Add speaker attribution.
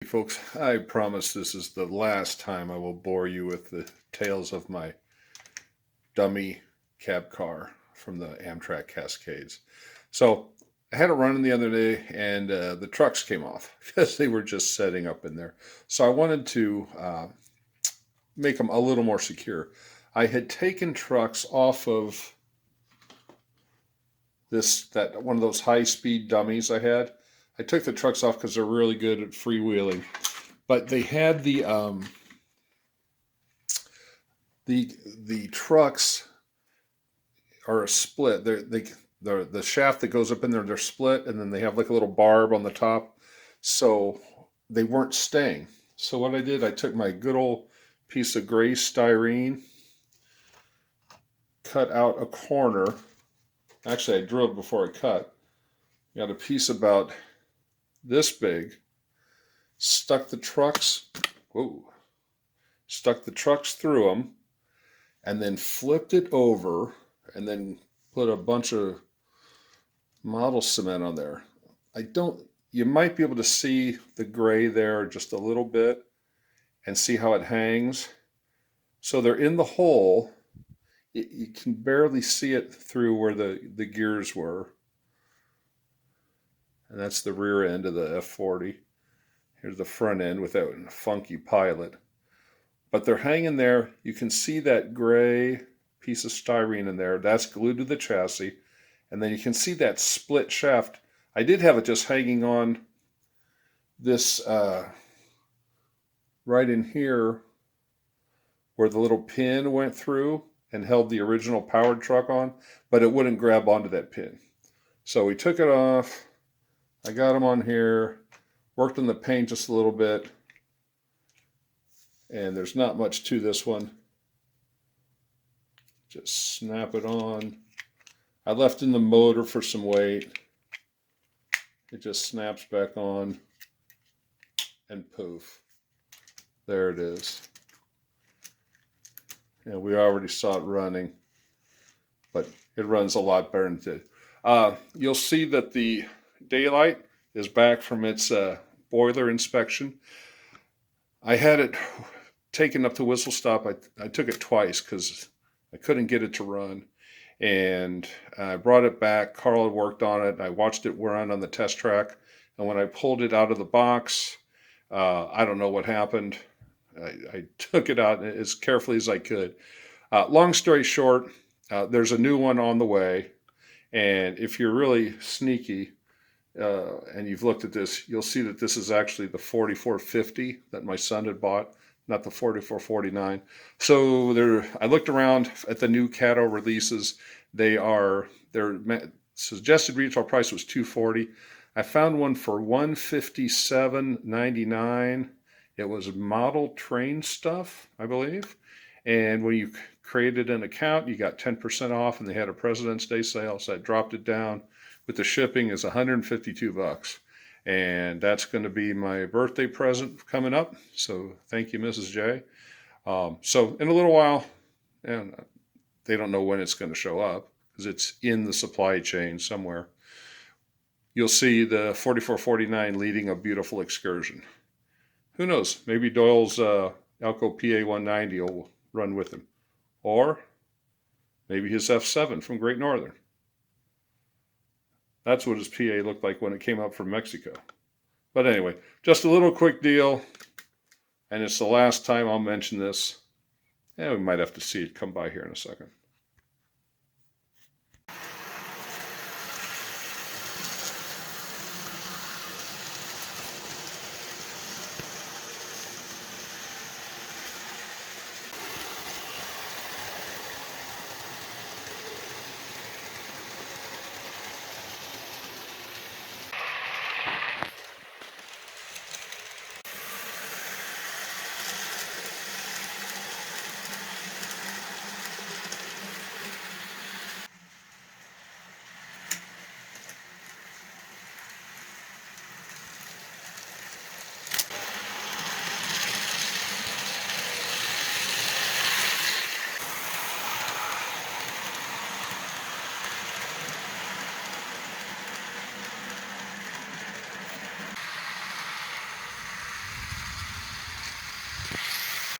Speaker 1: Folks, I promise this is the last time I will bore you with the tales of my dummy cab car from the Amtrak Cascades. So I had a run the other day, and the trucks came off because they were just setting up in there. So I wanted to make them a little more secure. I had taken trucks off of that one of those high-speed dummies I had. I took the trucks off because they're really good at freewheeling, but they had the trucks are a split. The shaft that goes up in there, they're split, and then they have like a little barb on the top, so they weren't staying. So what I did, I took my good old piece of gray styrene, cut out a corner. Actually, I drilled before I cut. Got a piece about this big, stuck the trucks through them, and then flipped it over, and then put a bunch of model cement on there. You might be able to see the gray there just a little bit and see how it hangs. So they're in the hole. You can barely see it through where the gears were. And that's the rear end of the F40. Here's the front end with that funky pilot. But they're hanging there. You can see that gray piece of styrene in there. That's glued to the chassis. And then you can see that split shaft. I did have it just hanging on this right in here where the little pin went through and held the original powered truck on, but it wouldn't grab onto that pin. So we took it off. I got them on here, worked on the paint just a little bit, and there's not much to this one. Just snap it on. I left in the motor for some weight. It just snaps back on, and poof, there it is. Yeah, we already saw it running, but it runs a lot better than it did. You'll see that the daylight is back from its boiler inspection. I had it taken up to whistle stop. I took it twice because I couldn't get it to run, and I brought it back. Carl had worked on it. I watched it run on the test track, and when I pulled it out of the box, I don't know what happened. I took it out as carefully as I could. Long story short, there's a new one on the way, and if you're really sneaky and you've looked at this, you'll see that this is actually the 4450 that my son had bought, not the 4449. So I looked around at the new Cato releases. Their suggested retail price was $240. I found one for $157.99. It was model train stuff, I believe. And when you created an account, you got 10% off, and they had a President's Day sale. So I dropped it down with the shipping is $152. And that's going to be my birthday present coming up. So thank you, Mrs. J. So in a little while, and they don't know when it's going to show up because it's in the supply chain somewhere, you'll see the 4449 leading a beautiful excursion. Who knows? Maybe Doyle's Elco PA190 will run with him. Or maybe his F7 from Great Northern. That's what his PA looked like when it came up from Mexico. But anyway, just a little quick deal. And it's the last time I'll mention this. We might have to see it come by here in a second.